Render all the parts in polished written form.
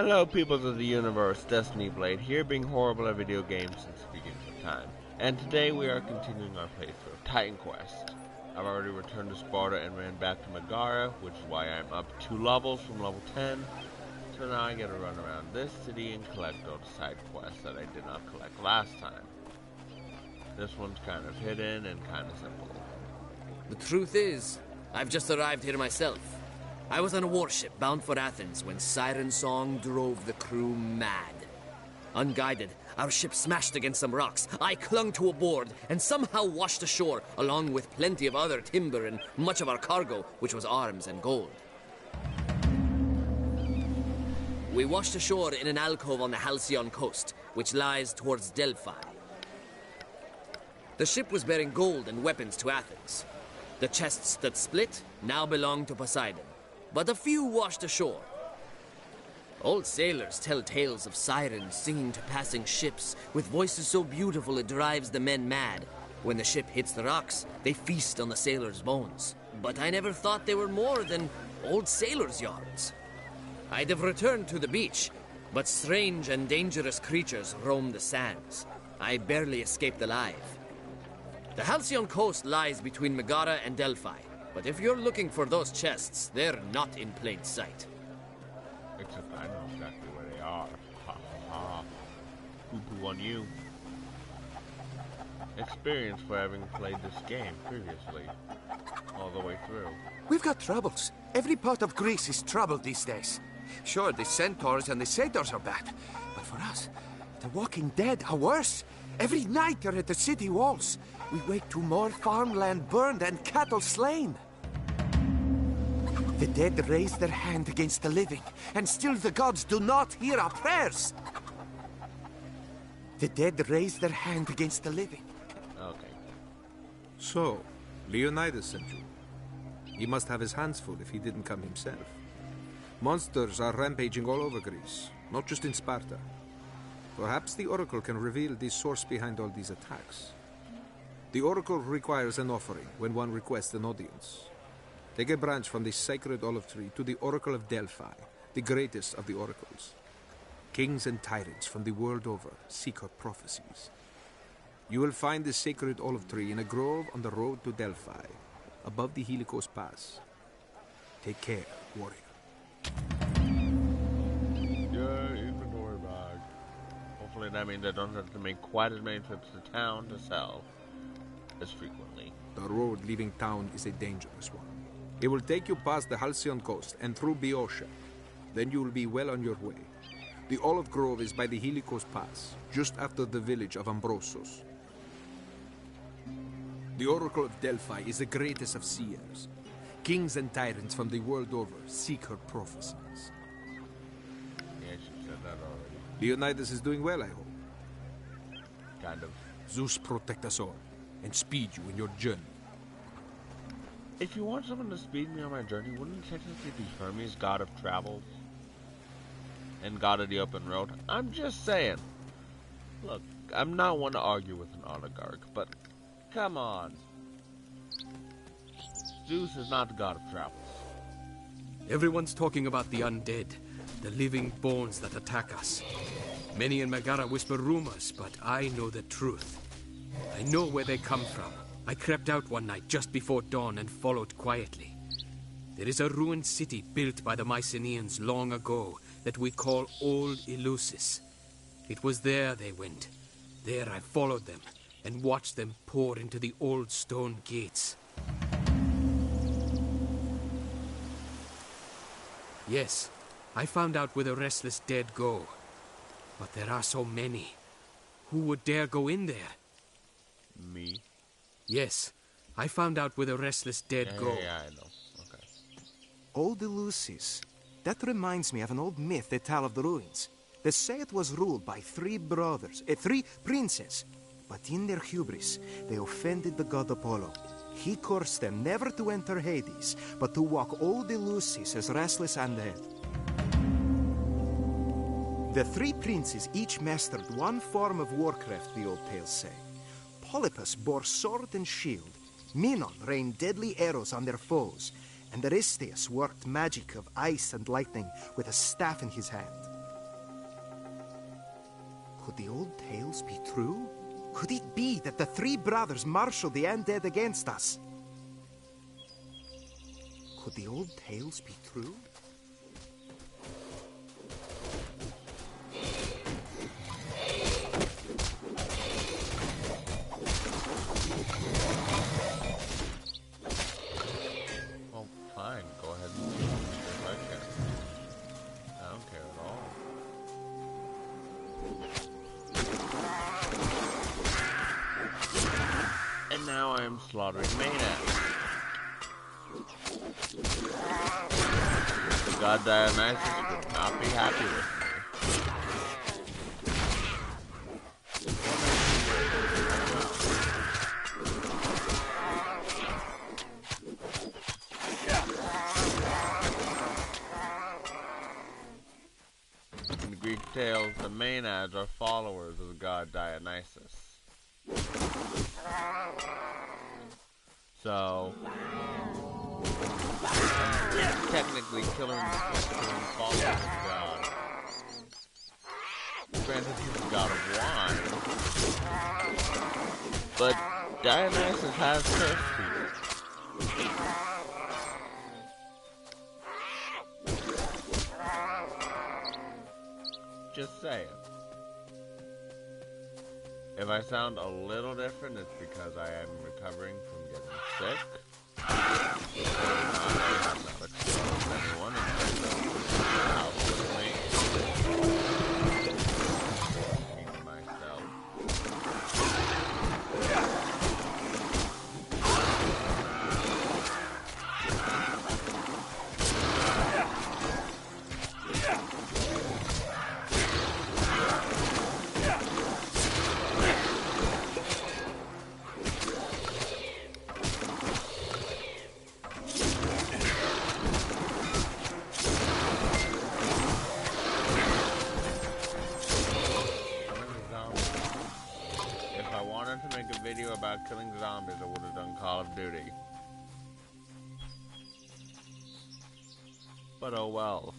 Hello, peoples of the universe, Destiny Blade here, being horrible at video games since the beginning of time. And today we are continuing our playthrough of Titan Quest. I've already returned to Sparta and ran back to Megara, which is why I'm up 2 levels from level 10. So now I gotta run around this city and collect all the side quests that I did not collect last time. This one's kind of hidden and kind of simple. The truth is, I've just arrived here myself. I was on a warship bound for Athens when Siren Song drove the crew mad. Unguided, our ship smashed against some rocks. I clung to a board and somehow washed ashore, along with plenty of other timber and much of our cargo, which was arms and gold. We washed ashore in an alcove on the Halcyon coast, which lies towards Delphi. The ship was bearing gold and weapons to Athens. The chests that split now belong to Poseidon, but a few washed ashore. Old sailors tell tales of sirens singing to passing ships with voices so beautiful it drives the men mad. When the ship hits the rocks, they feast on the sailors' bones. But I never thought they were more than old sailors' yarns. I'd have returned to the beach, but strange and dangerous creatures roam the sands. I barely escaped alive. The Halcyon coast lies between Megara and Delphi, but if you're looking for those chests, they're not in plain sight. Except I know exactly where they are. Ha ha ha. Poo-poo on you. Experience for having played this game previously. All the way through. We've got troubles. Every part of Greece is troubled these days. Sure, the centaurs and the satyrs are bad, but for us, the walking dead are worse. Every night they're at the city walls. We wake to more farmland burned and cattle slain. The dead raise their hand against the living, and still the gods do not hear our prayers. The dead raise their hand against the living. Okay. So, Leonidas sent you. He must have his hands full if he didn't come himself. Monsters are rampaging all over Greece, not just in Sparta. Perhaps the Oracle can reveal the source behind all these attacks. The Oracle requires an offering when one requests an audience. Take a branch from the sacred olive tree to the Oracle of Delphi, the greatest of the oracles. Kings and tyrants from the world over seek her prophecies. You will find the sacred olive tree in a grove on the road to Delphi, above the Helicos Pass. Take care, warrior. Yeah, inventory bag. Hopefully that means I don't have to make quite as many trips to town to sell as frequently. The road leaving town is a dangerous one. It will take you past the Halcyon coast and through Boeotia. Then you will be well on your way. The olive grove is by the Helicos Pass, just after the village of Ambrosos. The Oracle of Delphi is the greatest of seers. Kings and tyrants from the world over seek her prophecies. Yeah, she said that already. Leonidas is doing well, I hope. Kind of. Zeus protect us all, and speed you in your journey. If you want someone to speed me on my journey, wouldn't it technically be Hermes, god of travels? And god of the open road? I'm just saying. Look, I'm not one to argue with an oligarch, but come on. Zeus is not the god of travels. Everyone's talking about the undead, the living bones that attack us. Many in Megara whisper rumors, but I know the truth. I know where they come from. I crept out one night just before dawn and followed quietly. There is a ruined city built by the Mycenaeans long ago that we call Old Eleusis. It was there they went. There I followed them and watched them pour into the old stone gates. Yes, I found out where the restless dead go. But there are so many. Who would dare go in there? Me? Yes, I found out where the restless dead go. Yeah, I know. Okay. Old Eleusis. That reminds me of an old myth they tell of the ruins. They say it was ruled by three princes. But in their hubris, they offended the god Apollo. He cursed them never to enter Hades, but to walk old Eleusis as restless undead. The three princes each mastered one form of warcraft, the old tales say. Polypus bore sword and shield. Menon rained deadly arrows on their foes. And Aristeus worked magic of ice and lightning with a staff in his hand. Could the old tales be true? Could it be that the three brothers marshaled the undead against us? Could the old tales be true? Well, fine. Go ahead and do it if I can. I don't care at all. And now I am slaughtering Maenads. God Dionysus would not be happy with me. In the Greek tales, the Maenads are followers of the god Dionysus. So, technically killing followers of God. Granted, he's the god of wine, but Dionysus has cursed people. Just saying. If I sound a little different, it's because I am recovering from getting sick. I'm not exposed to anyone except the house with me. Speaking to myself. About killing zombies, I would have done Call of Duty. But oh well.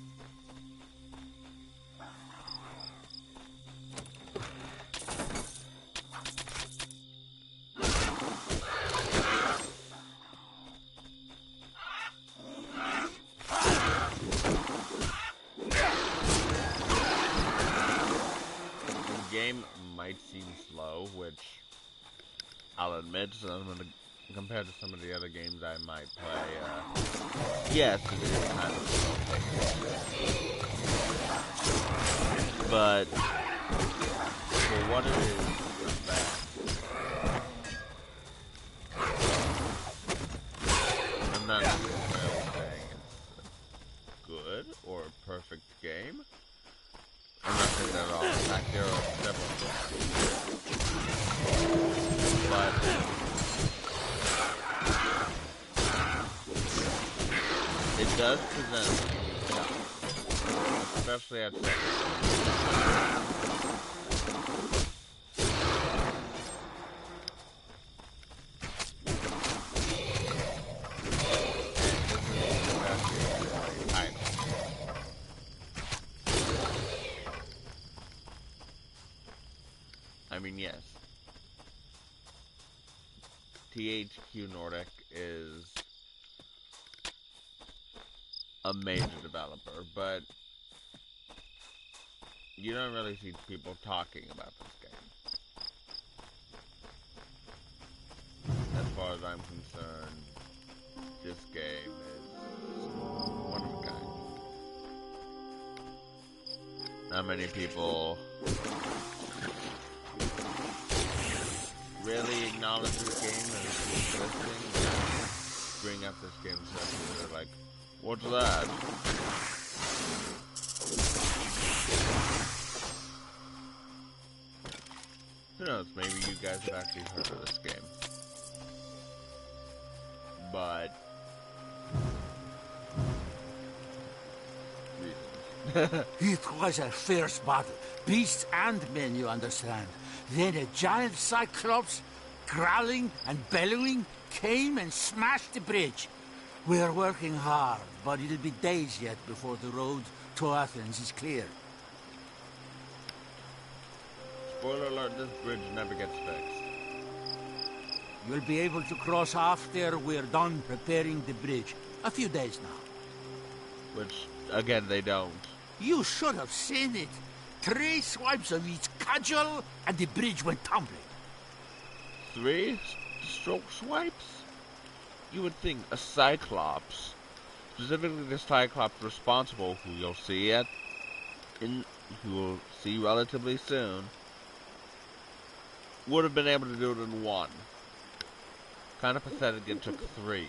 The game might seem slow, which I'll admit, compared to some of the other games I might play, yes, it is kind of slow paced. But for what it is, it's bad. I'm not necessarily saying it's good or a perfect game. I'm not saying that at all. In fact, there are several flaws. But it does present unique challenges, especially at second. I mean, yes. THQ Nordic is a major developer, but you don't really see people talking about this game. As far as I'm concerned, this game is one of a kind. Not many people really acknowledge this game as existing. Bring up this game session, they're like, what's that? Who knows, maybe you guys have actually heard of this game. But It was a fierce battle. Beasts and men, you understand. Then a giant cyclops, growling and bellowing, came and smashed the bridge. We're working hard, but it'll be days yet before the road to Athens is clear. spoiler alert, this bridge never gets fixed. You'll be able to cross after we're done preparing the bridge. A few days now. Which, again, they don't. You should have seen it. 3 swipes of each cudgel, and the bridge went tumbling. 3 stroke swipes? You would think a Cyclops, specifically the Cyclops responsible, who you'll see relatively soon, would have been able to do it in 1. Kind of pathetic it took 3.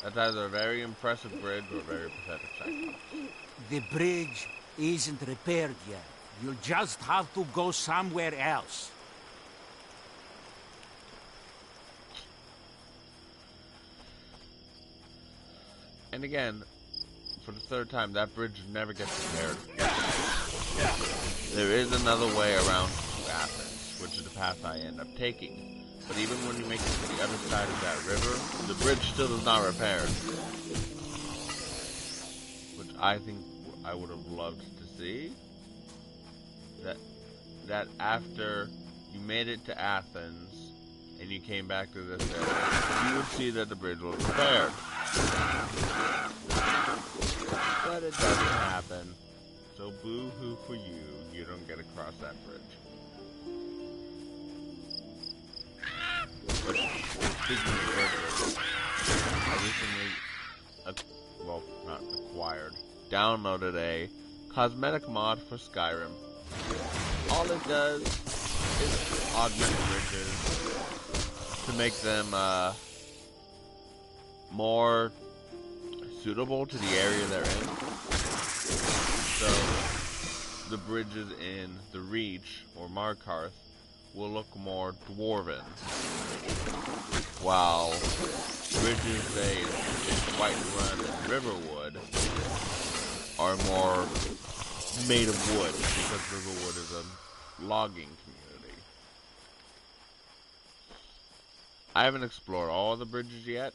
That's either a very impressive bridge or a very pathetic Cyclops. The bridge isn't repaired yet. You'll just have to go somewhere else. And again, for the 3rd time, that bridge never gets repaired. There is another way around to Athens, which is the path I end up taking. But even when you make it to the other side of that river, the bridge still is not repaired. Which I think I would have loved to see. That after you made it to Athens, and you came back to this area, you would see that the bridge was repaired. But it doesn't happen. So boo-hoo for you. You don't get across that bridge. But speaking of bridges, I recently, downloaded a cosmetic mod for Skyrim. All it does is augment bridges to make them more suitable to the area they're in. So the bridges in the Reach or Markarth will look more dwarven, while bridges, say, in Whiterun and Riverwood are more made of wood, because Riverwood is a logging community. I haven't explored all the bridges yet.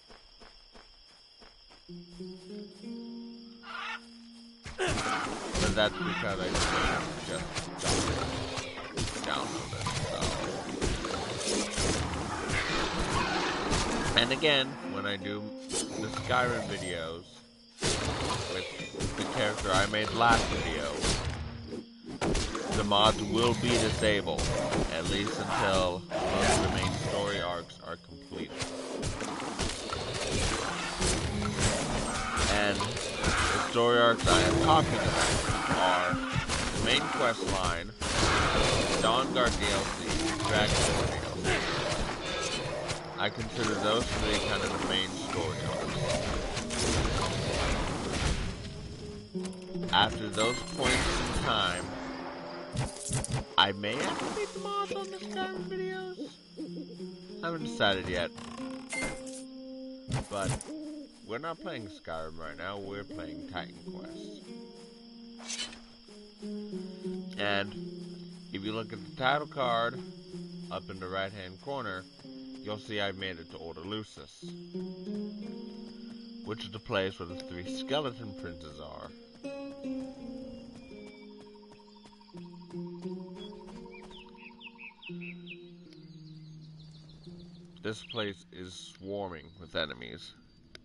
But that's because I just download it, so. And again, when I do the Skyrim videos with the character I made last video, the mods will be disabled, at least until most of the main story arcs are complete. And the story arcs I am talking about are the main quest line, Dawnguard DLC, Dragonborn DLC. I consider those to be kind of the main story arcs. After those points in time, I may activate the mods on the Skyrim videos. I haven't decided yet. But we're not playing Skyrim right now, we're playing Titan Quest. And if you look at the title card, up in the right hand corner, you'll see I've made it to Ordelusus, which is the place where the 3 skeleton princes are. This place is swarming with enemies,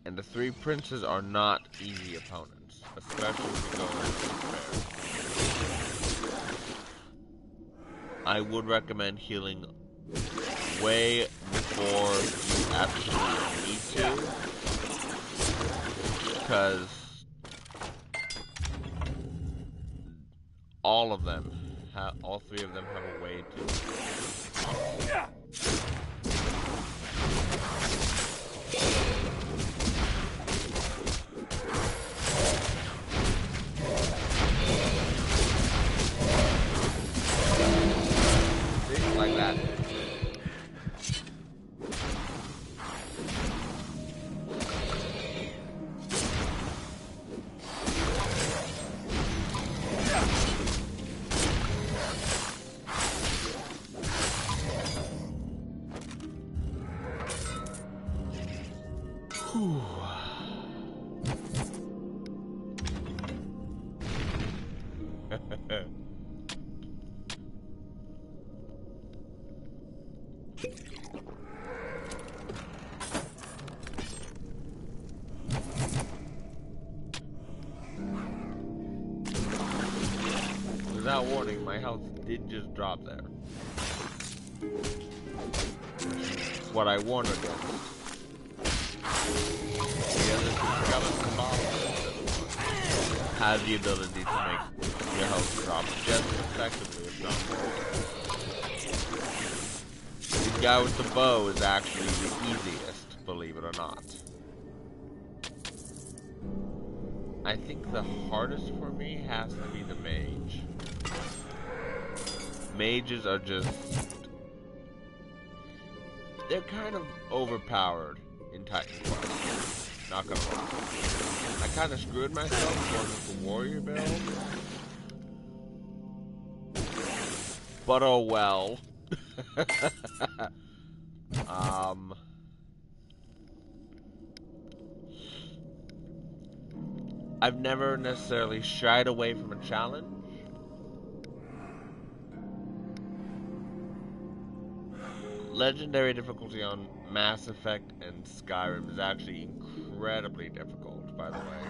and the 3 princes are not easy opponents, especially if you go into despair. I would recommend healing way before you absolutely need to, because all 3 of them have a way to. Like that. Whew. Without warning, my health did just drop there. What I warned against. The other two skeleton mobs have the ability to make your health drop just as effectively, if not more. The guy with the bow is actually the easiest, believe it or not. I think the hardest for me has to be the mage. Mages are just... they're kind of overpowered in Titan Quest. Not gonna lie. I kind of screwed myself going with the warrior build. But oh well. I've never necessarily shied away from a challenge. Legendary difficulty on Mass Effect and Skyrim is actually incredibly difficult, by the way.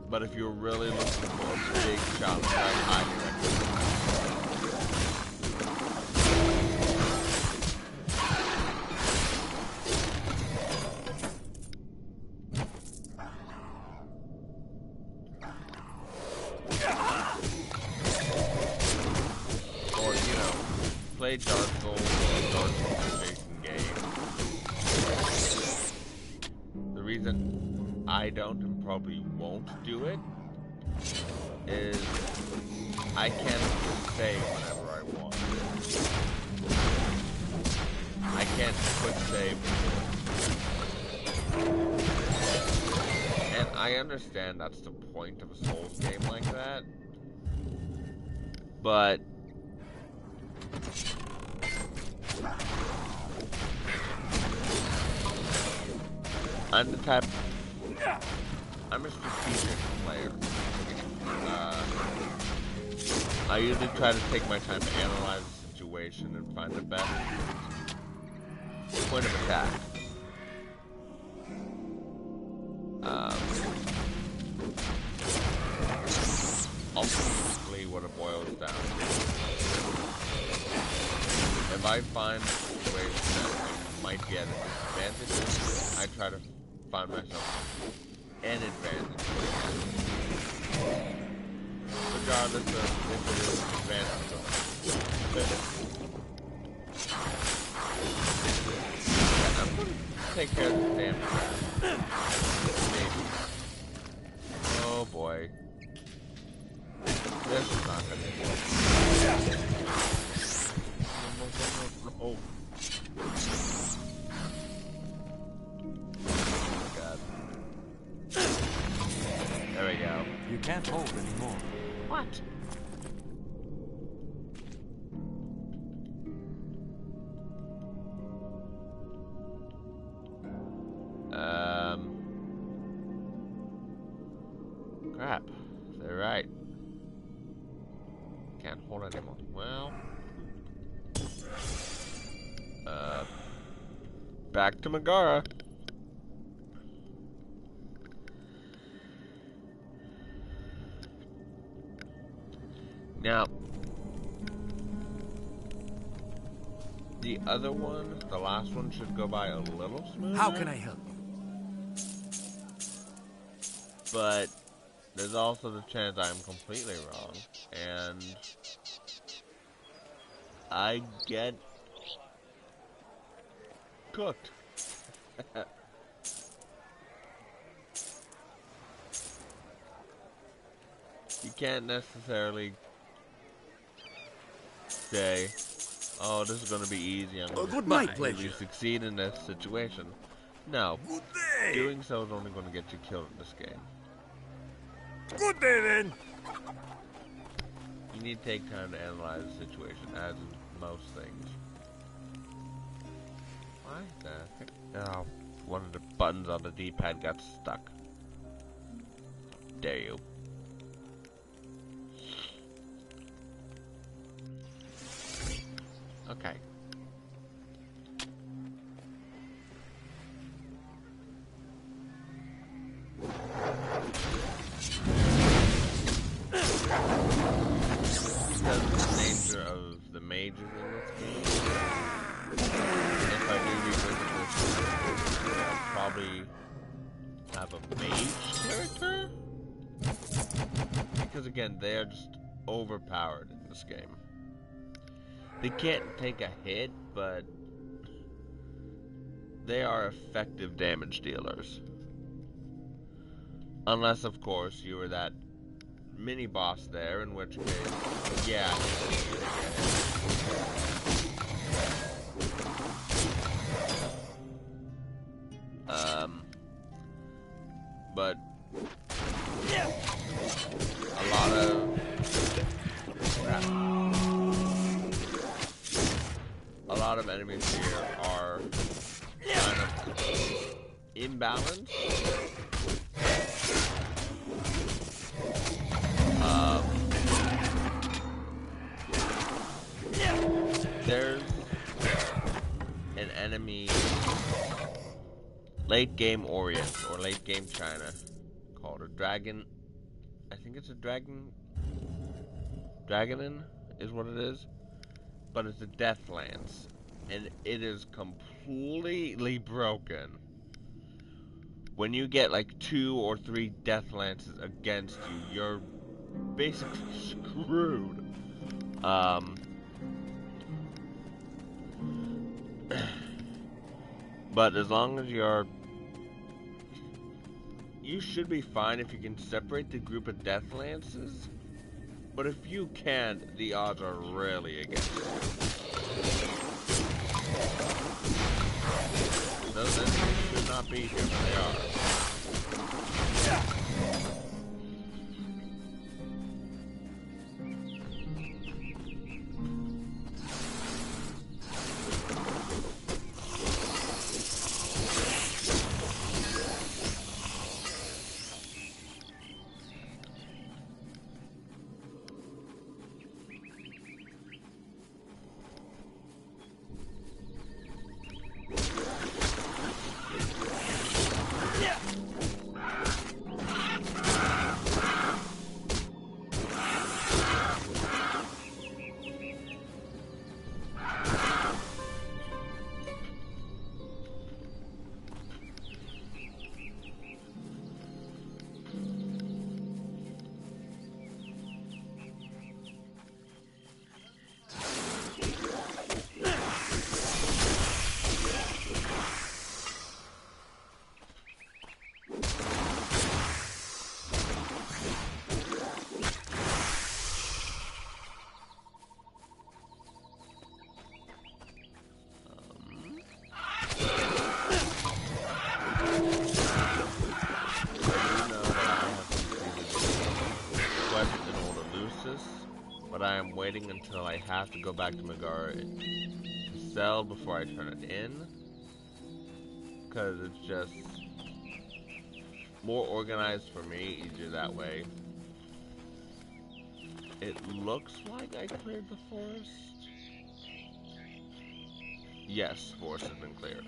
But if you're really looking for a big challenge, I highly recommend it. Play Dark Souls or Dark Souls adjacent game. The reason I don't and probably won't do it is I can't save whenever I want. I can't quick save. And I understand that's the point of a Souls game like that. But I'm the type... I'm a strategic player. I usually try to take my time to analyze the situation and find the best point of attack. Ultimately, what it boils down to. If I find ways that I might get an advantage, I try to find myself an advantage. Regardless of if it is an advantage or not. I'm gonna take care of this damn crap. Maybe. Oh boy. This is not gonna hit. Oh. God. There we go. You can't hold anymore. What? Crap. They're right. Can't hold anymore. Well. Back to Megara. Now, the other one, the last one, should go by a little smoother. How can I help you? But there's also the chance I'm completely wrong, and I get cooked. You can't necessarily say, oh, this is going to be easy, I'm going to really succeed in this situation. No, doing so is only going to get you killed in this game. Good day, then. You need to take time to analyze the situation, as in most things. Why the heck? Oh, one of the buttons on the D-pad got stuck. Dare you. Okay. of a mage character. Because again, they are just overpowered in this game. They can't take a hit, but they are effective damage dealers. Unless, of course, you were that mini boss there, in which case, yeah, you take a hit. But a lot of enemies here are kind of imbalanced. There's an enemy late game Orient or late game China called a dragon. I think it's a dragon. Dragonin is what it is, but it's a death lance, and it is completely broken. When you get like 2 or 3 death lances against you, you're basically screwed. But as long as you should be fine if you can separate the group of death lances. But if you can't, the odds are really against you. Those enemies should not be here, but they are. But I am waiting until I have to go back to Megara to sell before I turn it in, because it's just more organized for me, easier that way. It looks like I cleared the forest. Yes, forest has been cleared.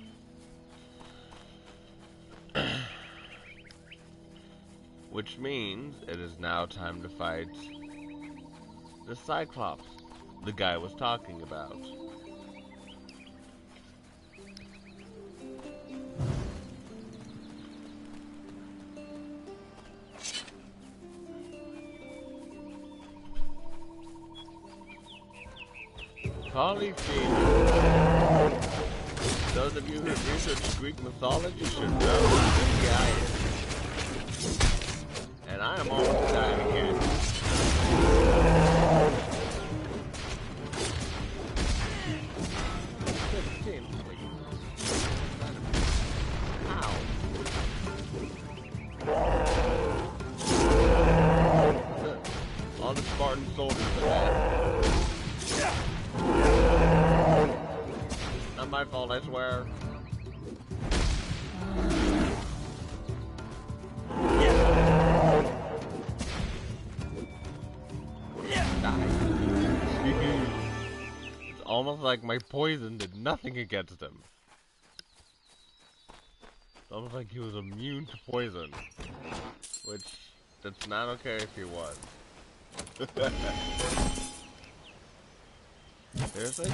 Which means it is now time to fight the Cyclops the guy was talking about. Polyphemus. Those of you who have researched Greek mythology should know who this guy is. And I am almost dying again. 15, please. Ow. All the Spartan soldiers are dead. Not my fault, I swear. It's almost like my poison did nothing against him. It's almost like he was immune to poison. Which, that's not okay if he was. Seriously?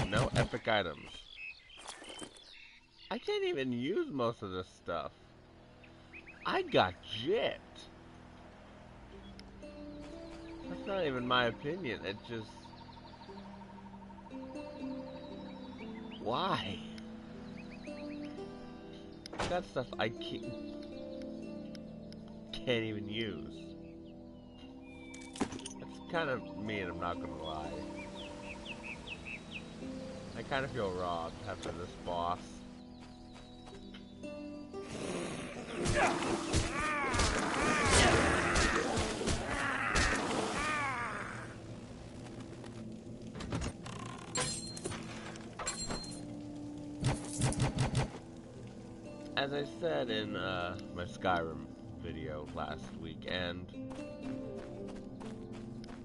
No epic items. I can't even use most of this stuff. I got gypped. That's not even my opinion. It just... Why? That stuff I can't even use. That's kind of mean, I'm not gonna lie. I kind of feel robbed after this boss. As I said in my Skyrim video last week, and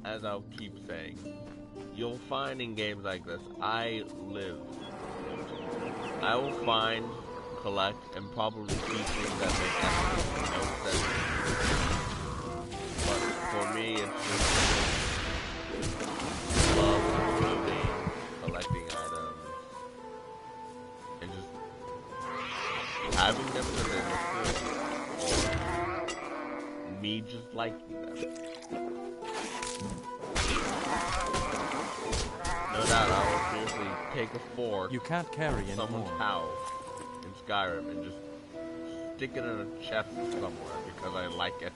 as I'll keep saying, you'll find in games like this, I will find, collect, and probably keep things that make absolutely no sense. But for me, it's just love looting, collecting items, and just having them because they look good, or me just liking them. No doubt, I will seriously take a fork. You can't carry someone's anymore. house in Skyrim and just stick it in a chest somewhere because I like it.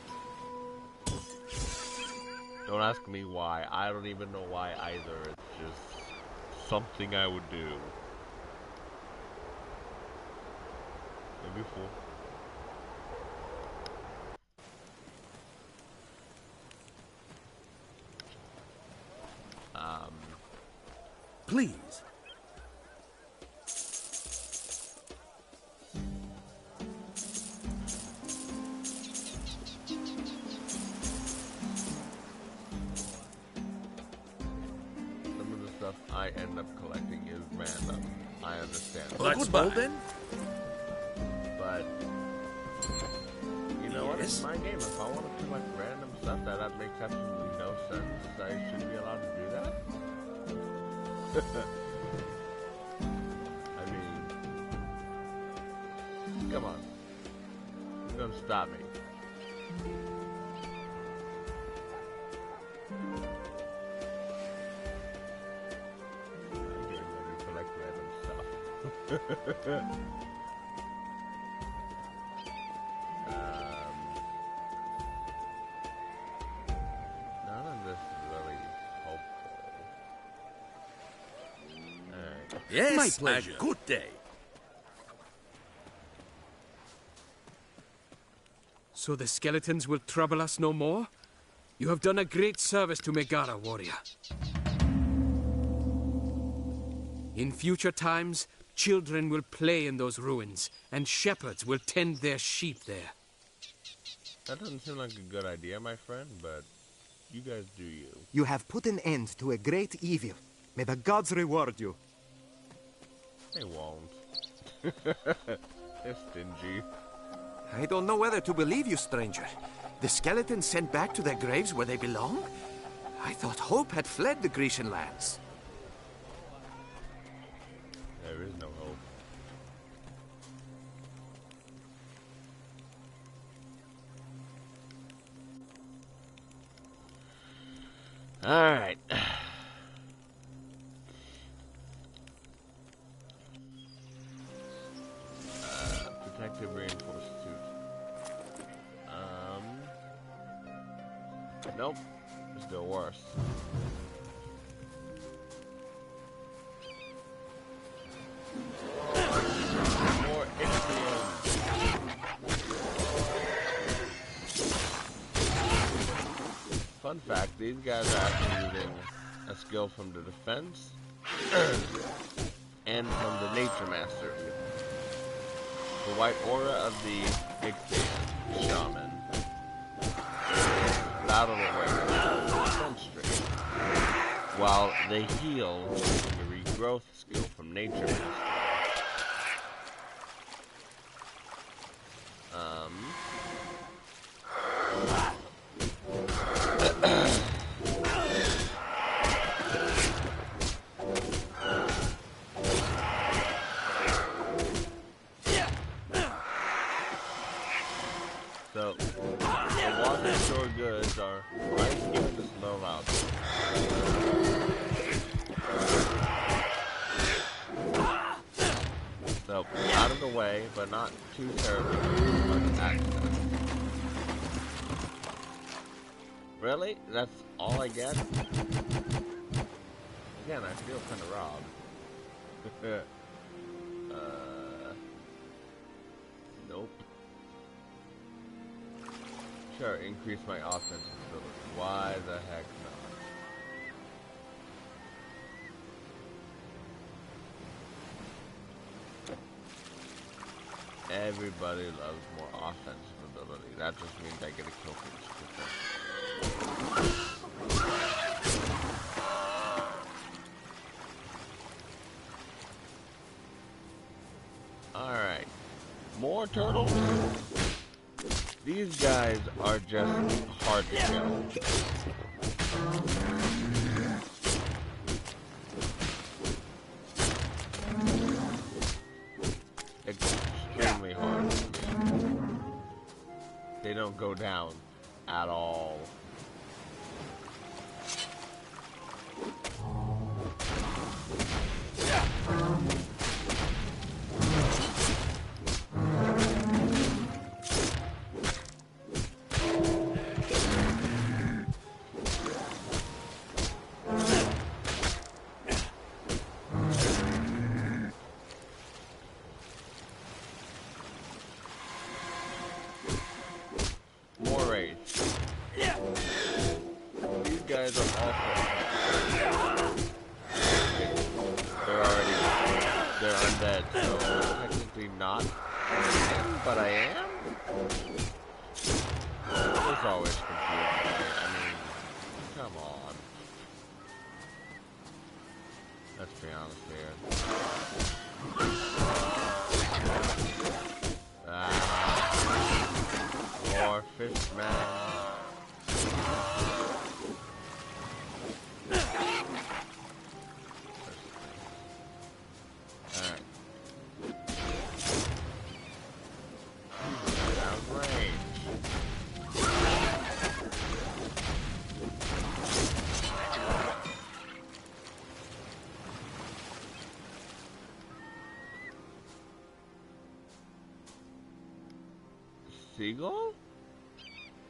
Don't ask me why. I don't even know why either. It's just something I would do. Maybe fool. Please. Some of the stuff I end up collecting is random. I understand. Let's bowl then? But you know what? It's Yes? my game. If I want to collect random stuff that makes absolutely no sense, I should be allowed to do that. I mean, come on. You're gonna stop me. I'm getting ready to collect random stuff. None of this is really hopeful. Alright. Yes, My pleasure. a good day. So the skeletons will trouble us no more? You have done a great service to Megara, warrior. In future times, children will play in those ruins, and shepherds will tend their sheep there. That doesn't seem like a good idea, my friend, but you guys do you. You have put an end to a great evil. May the gods reward you. They won't. They're stingy. I don't know whether to believe you, stranger. The skeletons sent back to their graves where they belong? I thought hope had fled the Grecian lands. There is no hope. Alright. Protective reinforced suit. Nope. Still worse. More Ixion. Fun fact, these guys are actually using a skill from the defense and from the nature master. The white aura of the Ixion shaman. Battle awareness, defense strength, while they heal from the regrowth skill from nature master. So, the water store goods are right here in this little out. So, out of the way, but not too terribly much access. Really? That's all I get? Again, I feel kind of robbed. Nope. Sure, increase my offensive ability. Why the heck not? Everybody loves more offensive ability. That just means I get a kill feed quicker. Alright. More turtles? These guys are just hard to kill. Extremely hard. They don't go down at all. They're undead, so technically not. But I am? It's always confusing me. I mean, come on. Let's be honest here. More fish man. Seagull?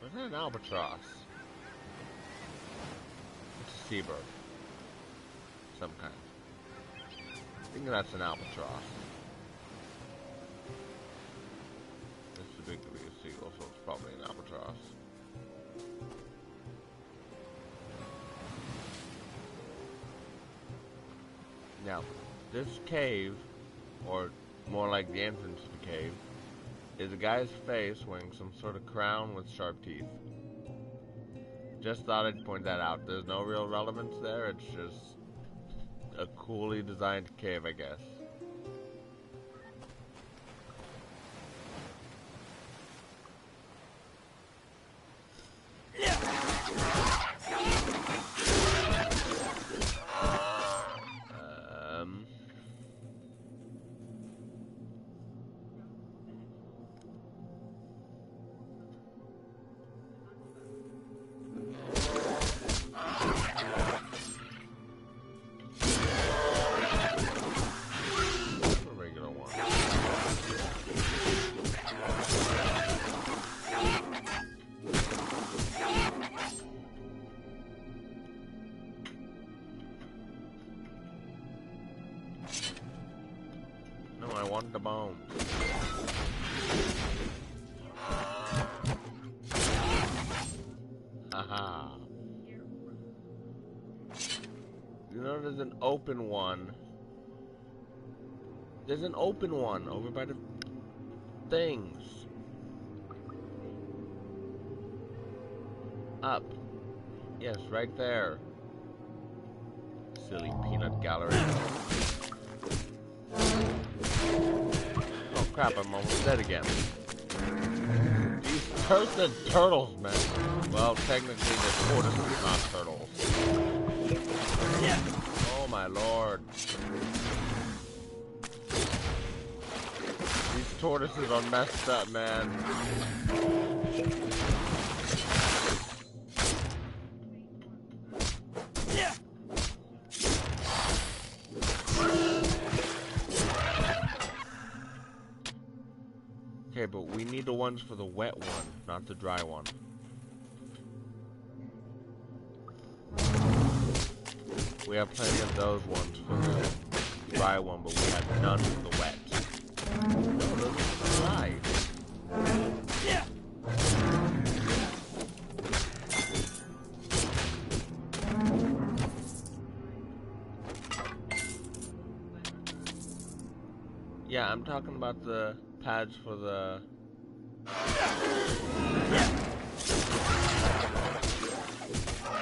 Or is that an albatross? It's a seabird. Some kind. I think that's an albatross. It's too big to be a seagull, so it's probably an albatross. Now, this cave, or more like the entrance to the cave, is a guy's face wearing some sort of crown with sharp teeth. Just thought I'd point that out. There's no real relevance there, it's just a coolly designed cave, I guess. I want the bones. Haha. You know there's an open one. There's an open one over by the things. Up. Yes, right there. Silly peanut gallery. Oh crap, I'm almost dead again. These toasted turtles, man. Well, technically they're tortoises, not turtles. Oh my lord. These tortoises are messed up, man. Okay, but we need the ones for the wet one, not the dry one. We have plenty of those ones for the dry one, but we have none for the wet. No, those are dry. Yeah, I'm talking about the pads for the...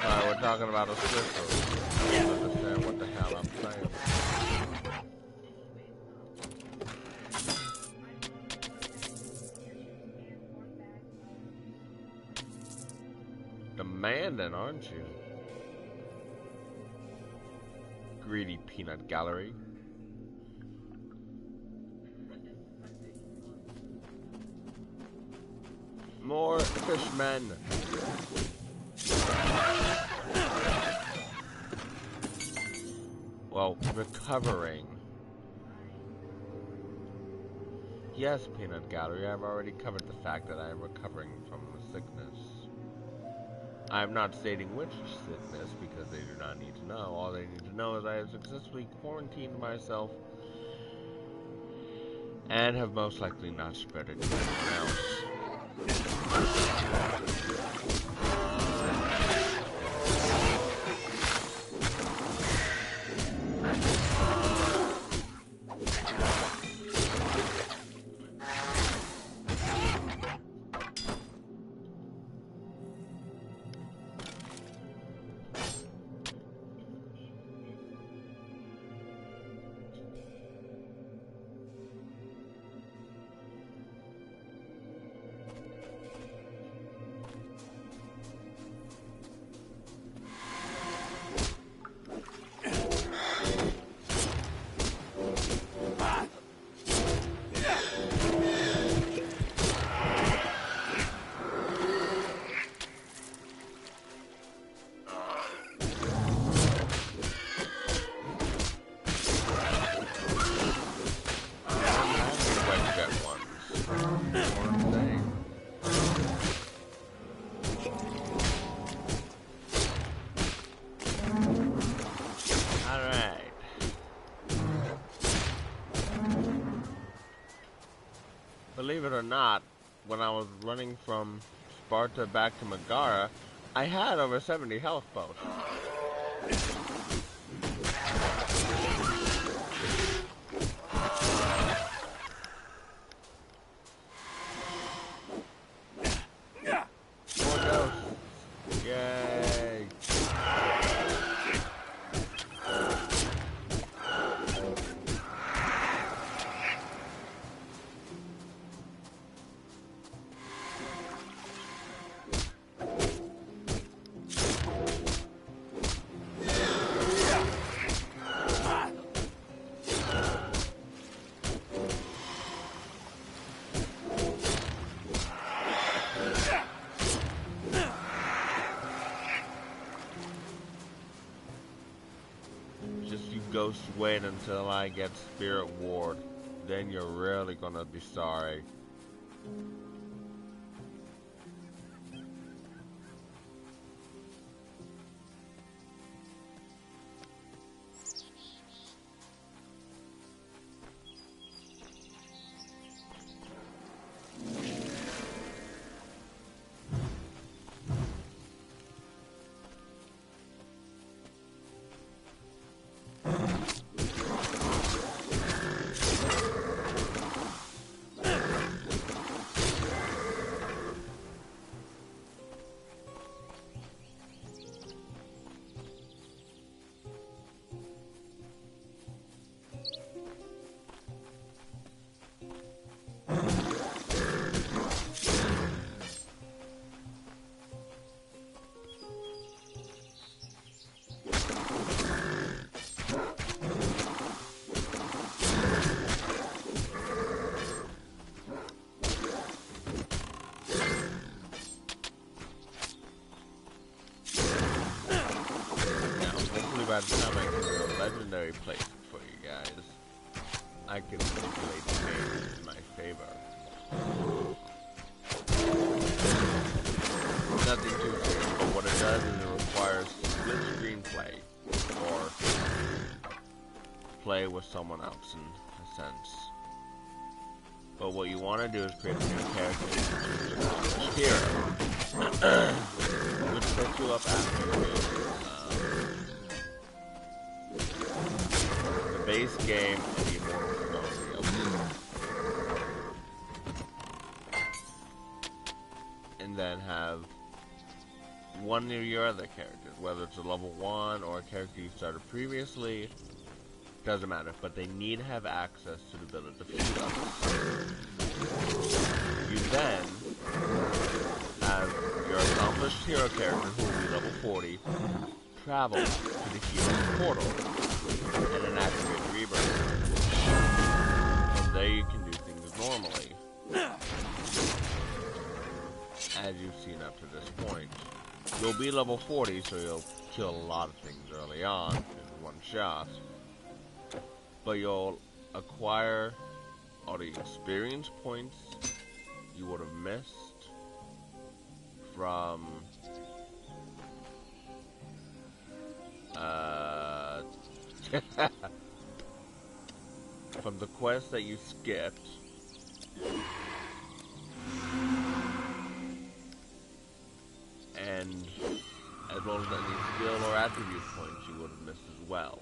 Sorry, we're talking about a Swiffer. I don't understand what the hell I'm saying. Demanding, aren't you? Greedy peanut gallery. More fishmen. Well, recovering. Yes, peanut gallery, I've already covered the fact that I am recovering from the sickness. I am not stating which sickness because they do not need to know. All they need to know is I have successfully quarantined myself and have most likely not spread it to anyone else. Believe it or not, when I was running from Sparta back to Megara, I had over 70 health both. More ghosts. Yay. Ghost wait until I get Spirit Ward. Then you're really gonna be sorry. I can manipulate the game in my favor. Nothing too serious, but what it does is it requires split screen play, or play with someone else in a sense. But what you want to do is create a new character here, which sets you up after the base game and the Immortal Throne DLC. And then have one of your other characters, whether it's a level 1 or a character you started previously, doesn't matter, but they need to have access to the ability to defeat others. You then have your accomplished hero character, who will be level 40, travel to the hero's portal and enact a rebirth. From there you can do things normally, as you've seen up to this point. You'll be level 40, so you'll kill a lot of things early on in one shot. But you'll acquire all the experience points you would have missed from from the quest that you skipped. And as well as any skill or attribute points you would have missed as well.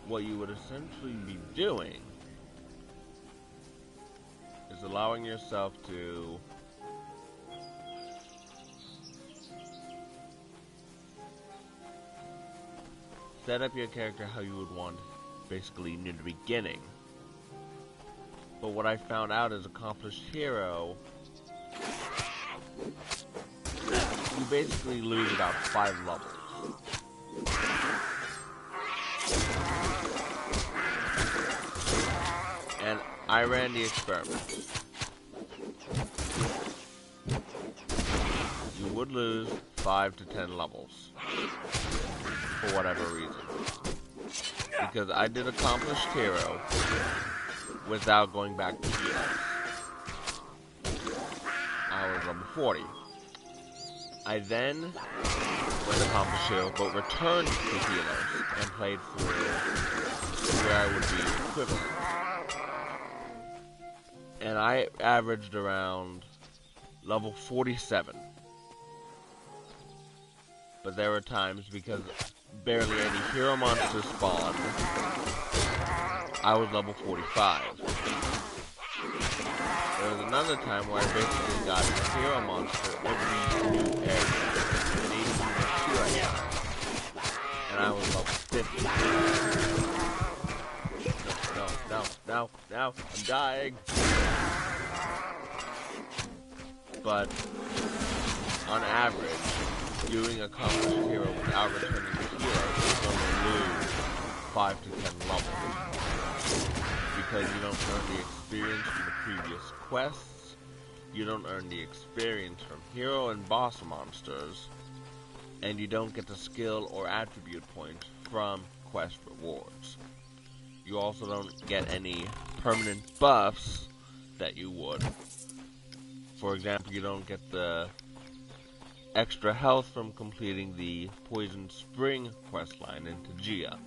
What you would essentially be doing is allowing yourself to set up your character how you would want, basically near the beginning. But what I found out as accomplished hero, you basically lose about 5 levels. And I ran the experiment. You would lose 5 to 10 levels. For whatever reason. Because I did accomplished hero without going back to heroes. I was level 40. I then went accomplished hero, but returned to heroes and played through where I would be equivalent. And I averaged around level 47. But there were times, because barely any hero monsters spawned, I was level 45. There was another time where I basically got a hero monster every new area. And I was level 50. No, I'm dying. But, on average, doing accomplished hero without returning to hero is going to lose 5 to 10 levels. Because you don't earn the experience from the previous quests, you don't earn the experience from hero and boss monsters, and you don't get the skill or attribute points from quest rewards. You also don't get any permanent buffs that you would. For example, you don't get the extra health from completing the Poison Spring questline in Tajia.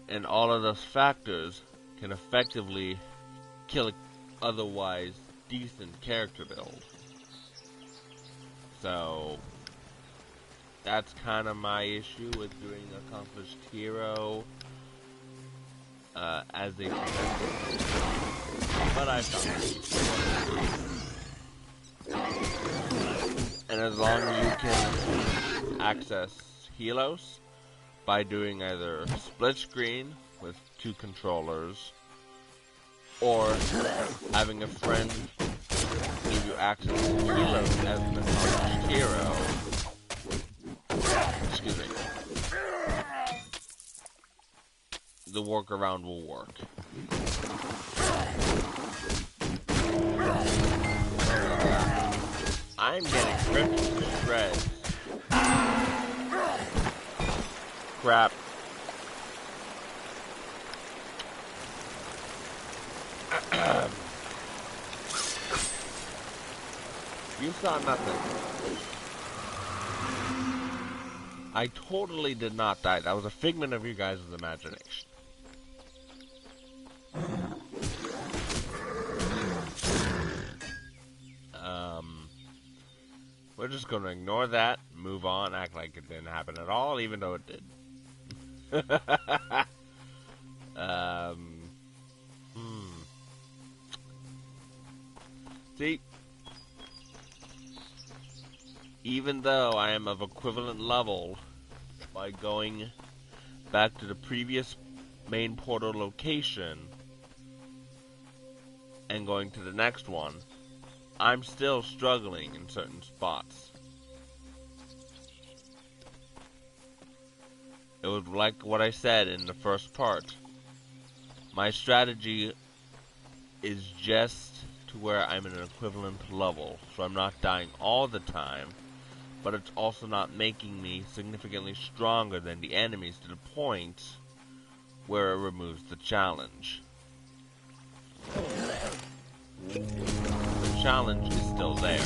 And all of those factors can effectively kill an otherwise decent character build. So that's kind of my issue with doing accomplished hero as a presented. But I found it. And as long as you can access Helos by doing either split screen with 2 controllers, or having a friend give you access to Helos as an accomplished hero. Excuse me. The workaround will work. I'm getting ripped to shreds. crap. You saw nothing. I totally did not die. That was a figment of you guys' imagination. We're just gonna ignore that, move on, act like it didn't happen at all, even though it did. See? Even though I am of equivalent level, by going back to the previous main portal location and going to the next one, I'm still struggling in certain spots. It was like what I said in the first part. My strategy is just to where I'm in an equivalent level, so I'm not dying all the time, but it's also not making me significantly stronger than the enemies to the point where it removes the challenge. The challenge is still there.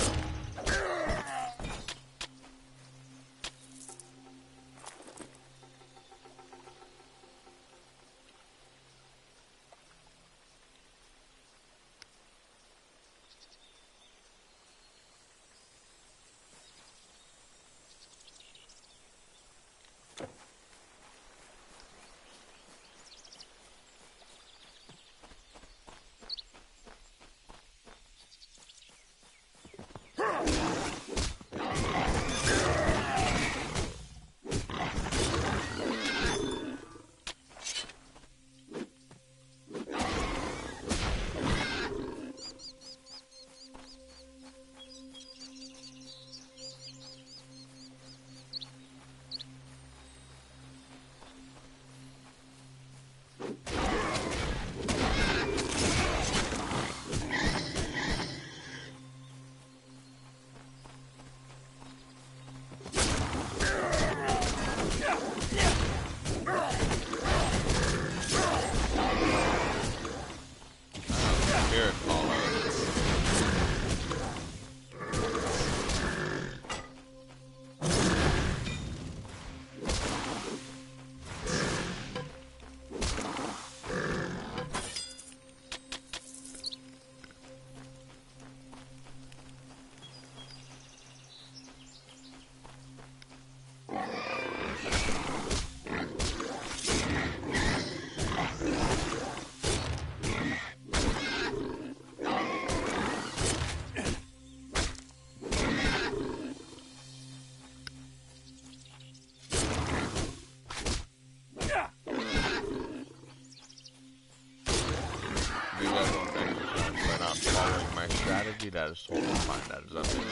That is totally fine. That is up to you.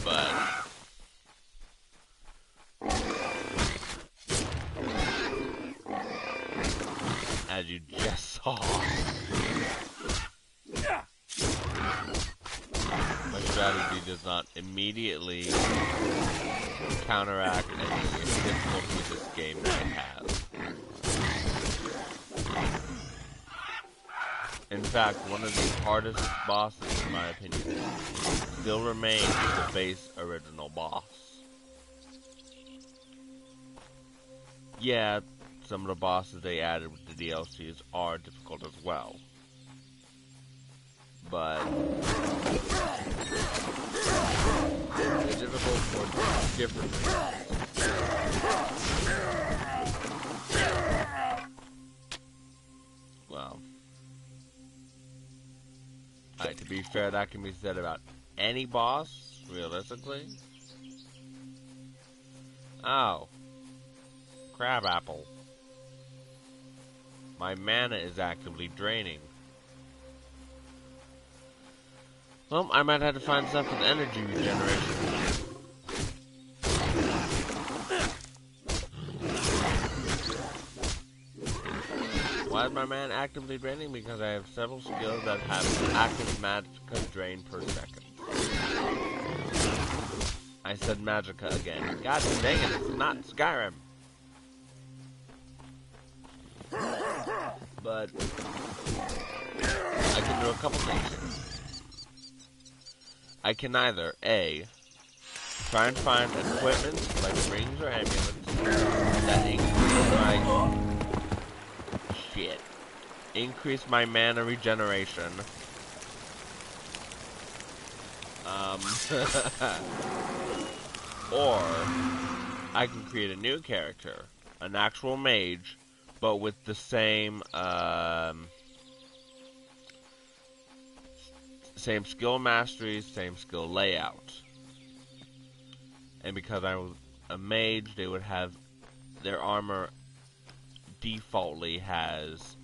But as you just saw, my strategy does not immediately counteract any difficulty this game might have. In fact, one of the hardest bosses, in my opinion, still remains the base original boss. Yeah, some of the bosses they added with the DLCs are difficult as well. But they're difficult for different reasons. Well, to be fair, that can be said about any boss, realistically. Oh. Crabapple. My mana is actively draining. Well, I might have to find stuff with energy regeneration. Why is my man actively draining? Because I have several skills that have active magicka drain per second. I said magicka again. God dang it, it's not Skyrim. But I can do a couple things here. I can either A, try and find equipment like rings or amulets that increase my mana regeneration. Or I can create a new character, an actual mage, but with the same same skill mastery, same skill layout. And because I was a mage, they would have their armor defaultly has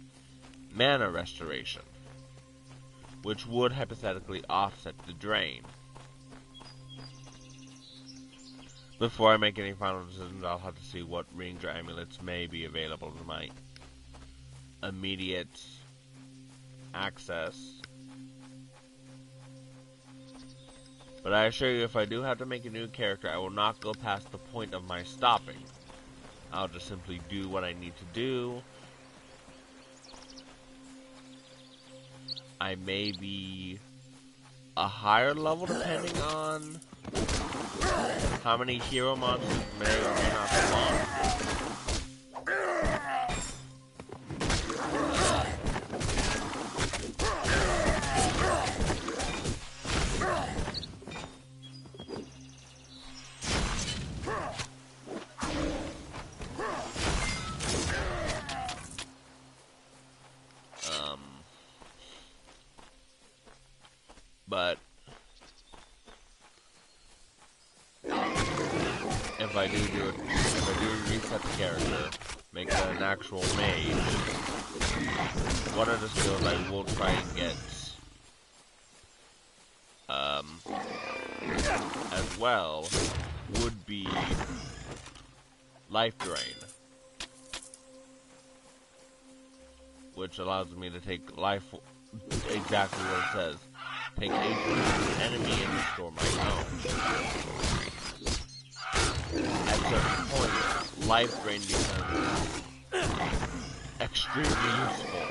mana restoration, which would hypothetically offset the drain. Before I make any final decisions, I'll have to see what rings or amulets may be available to my immediate access. But I assure you, if I do have to make a new character, I will not go past the point of my stopping. I'll just simply do what I need to do. I may be a higher level depending on how many hero monsters may or may not spawn. But if I do reset the character, make that an actual mage, one of the skills I will try and get as well would be Life Drain, which allows me to take life, exactly what it says. Take HP from an enemy and restore my own. At certain points, Life Drain becomes extremely useful.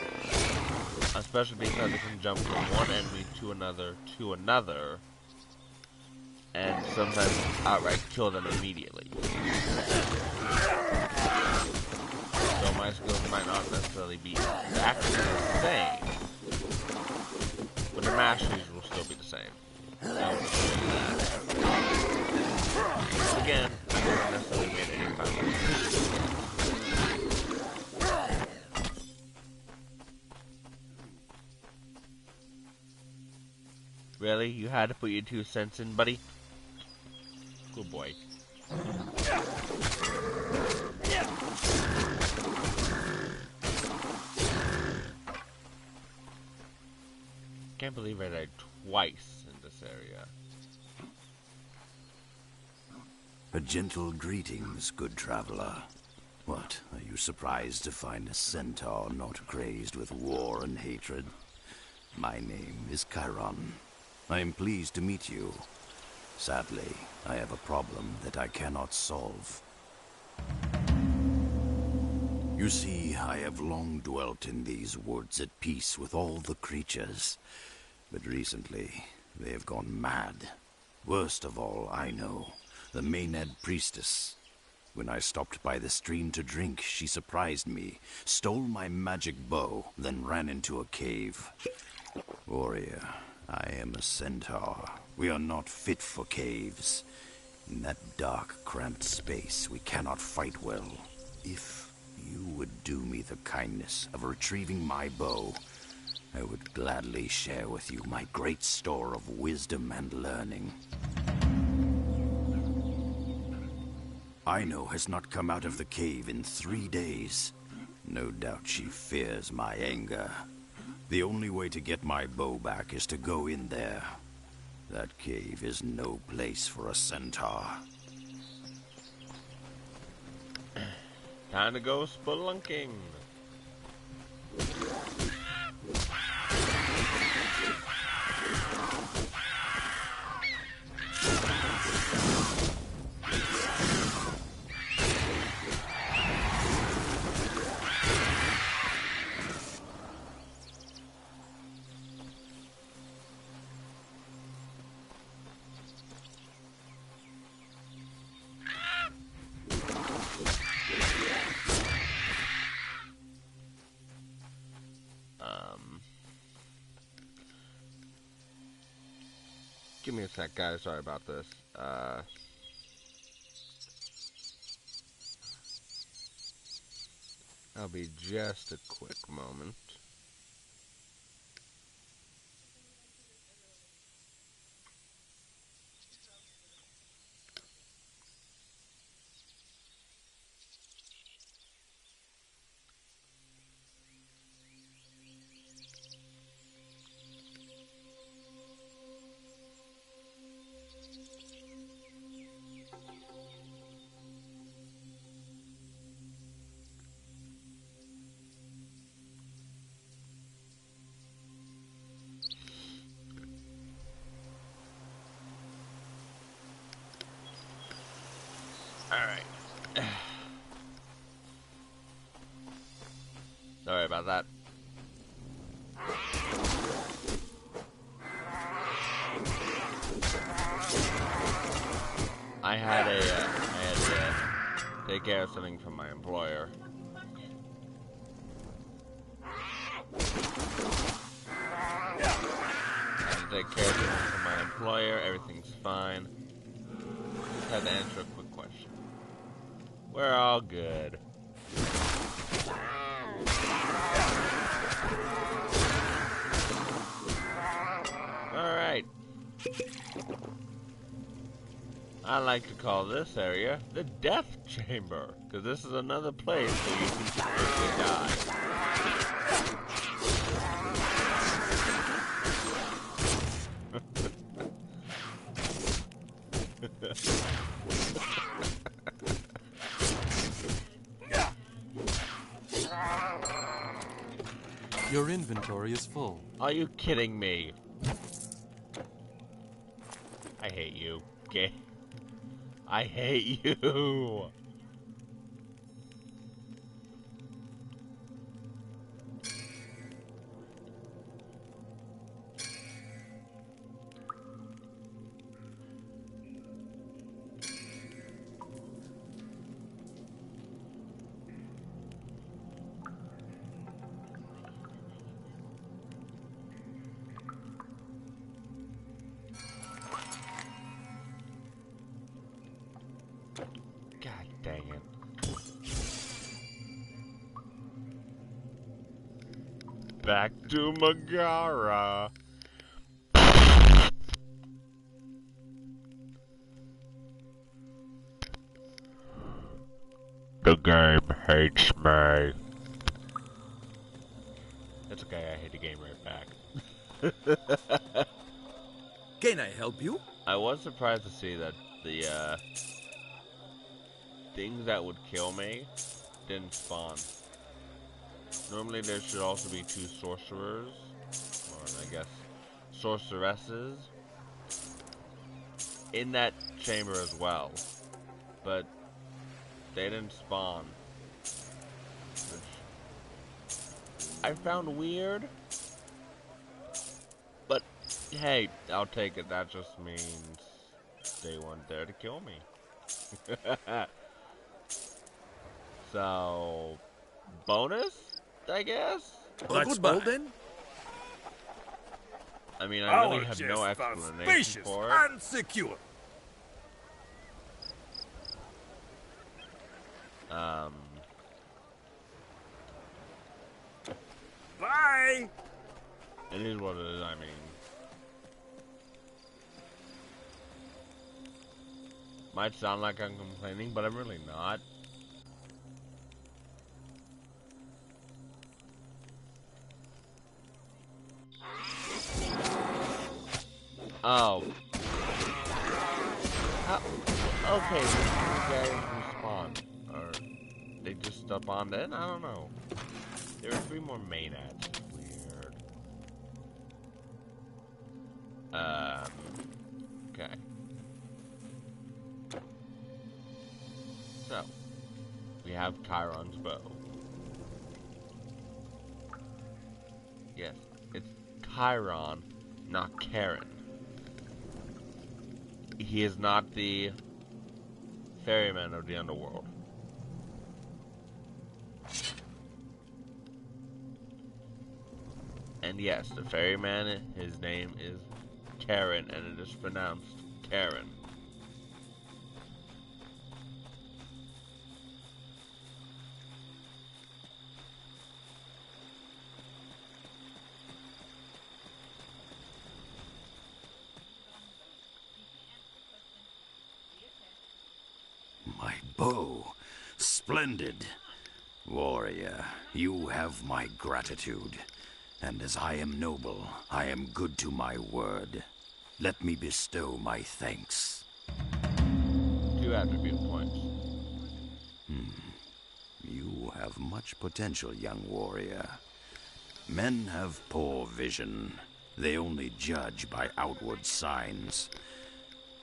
Especially because it can jump from one enemy to another, and sometimes outright kill them immediately. So my skills might not necessarily be exactly the same, but the masteries will still be the same. I will just show you that. Again, I haven't necessarily made any final decisions yet. Really? You had to put your 2 cents in, buddy? Good boy. Can't believe I died twice in this area. A gentle greetings, good traveler. What, are you surprised to find a centaur not crazed with war and hatred? My name is Chiron. I am pleased to meet you. Sadly, I have a problem that I cannot solve. You see, I have long dwelt in these woods at peace with all the creatures. But recently, they have gone mad. Worst of all, I know, the Maenad priestess. When I stopped by the stream to drink, she surprised me, stole my magic bow, then ran into a cave. Warrior, I am a centaur. We are not fit for caves. In that dark, cramped space, we cannot fight well. If you would do me the kindness of retrieving my bow, I would gladly share with you my great store of wisdom and learning. Aino has not come out of the cave in 3 days. No doubt she fears my anger. The only way to get my bow back is to go in there. That cave is no place for a centaur. Time to go spelunking. Give me a sec, guys. Sorry about this. I'll be just a quick moment. Alright. Sorry about that. I had to take care of something from my employer. Take care of something from my employer. Everything's fine. Just had to answer a quick question. We're all good. Alright. I like to call this area the Death Chamber, because this is another place where you can quickly die. Your inventory is full. Are you kidding me? I hate you, okay? I hate you! God dang it. Back to Megara. The game hates me. That's okay, I hate the game right back. Can I help you? I was surprised to see that the things that would kill me didn't spawn. Normally there should also be 2 sorcerers, or I guess sorceresses, in that chamber as well, but they didn't spawn, which I found weird, but hey, I'll take it. That just means they weren't there to kill me. So, bonus, I guess? That's all then? I mean, I really have no explanation for it. And secure. Bye! It is what it is, I mean. Might sound like I'm complaining, but I'm really not. Oh. How? Okay, these guys respawn. Or they just spawned in? I don't know. There are 3 more main ads. Weird. Okay. So, we have Chiron's bow. Yes, it's Chiron, not Charon. He is not the ferryman of the underworld. And yes, the ferryman, his name is Karen, and it is pronounced Karen. My bow. Splendid. Warrior, you have my gratitude. And as I am noble, I am good to my word. Let me bestow my thanks. 2 attribute points. You have much potential, young warrior. Men have poor vision. They only judge by outward signs.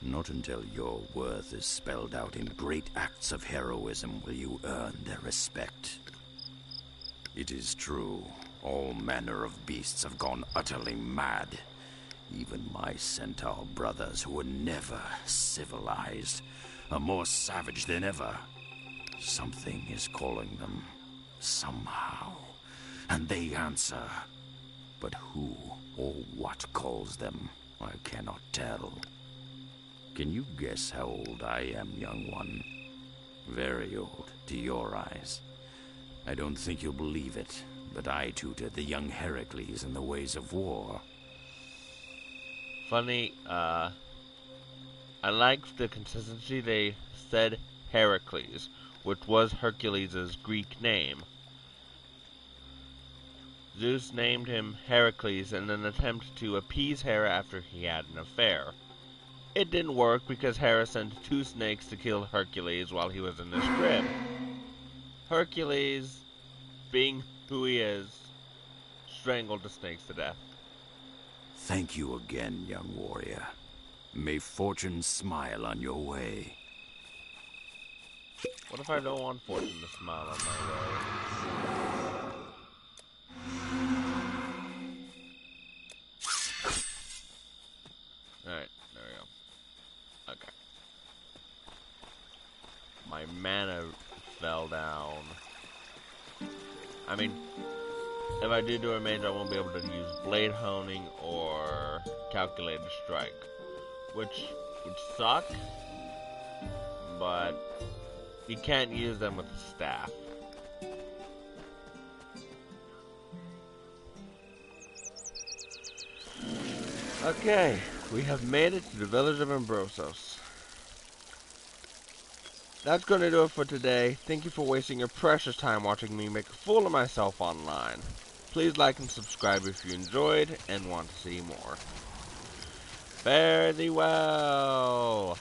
Not until your worth is spelled out in great acts of heroism will you earn their respect. It is true, all manner of beasts have gone utterly mad. Even my centaur brothers, who were never civilized, are more savage than ever. Something is calling them, somehow, and they answer. But who or what calls them, I cannot tell. Can you guess how old I am, young one? Very old, to your eyes. I don't think you'll believe it, but I tutored the young Heracles in the ways of war. Funny, I liked the consistency. They said Heracles, which was Hercules' Greek name. Zeus named him Heracles in an attempt to appease Hera after he had an affair. It didn't work because Hera sent 2 snakes to kill Hercules while he was in his crib. Hercules, being who he is, strangled the snakes to death. Thank you again, young warrior. May fortune smile on your way. What if I don't want fortune to smile on my way? Alright, there we go. Okay. My mana fell down. I mean, if I do a mage, I won't be able to use blade honing or calculated strike, which would suck, but you can't use them with the staff. Okay, we have made it to the village of Ambrosos. That's going to do it for today. Thank you for wasting your precious time watching me make a fool of myself online. Please like and subscribe if you enjoyed and want to see more. Fare thee well!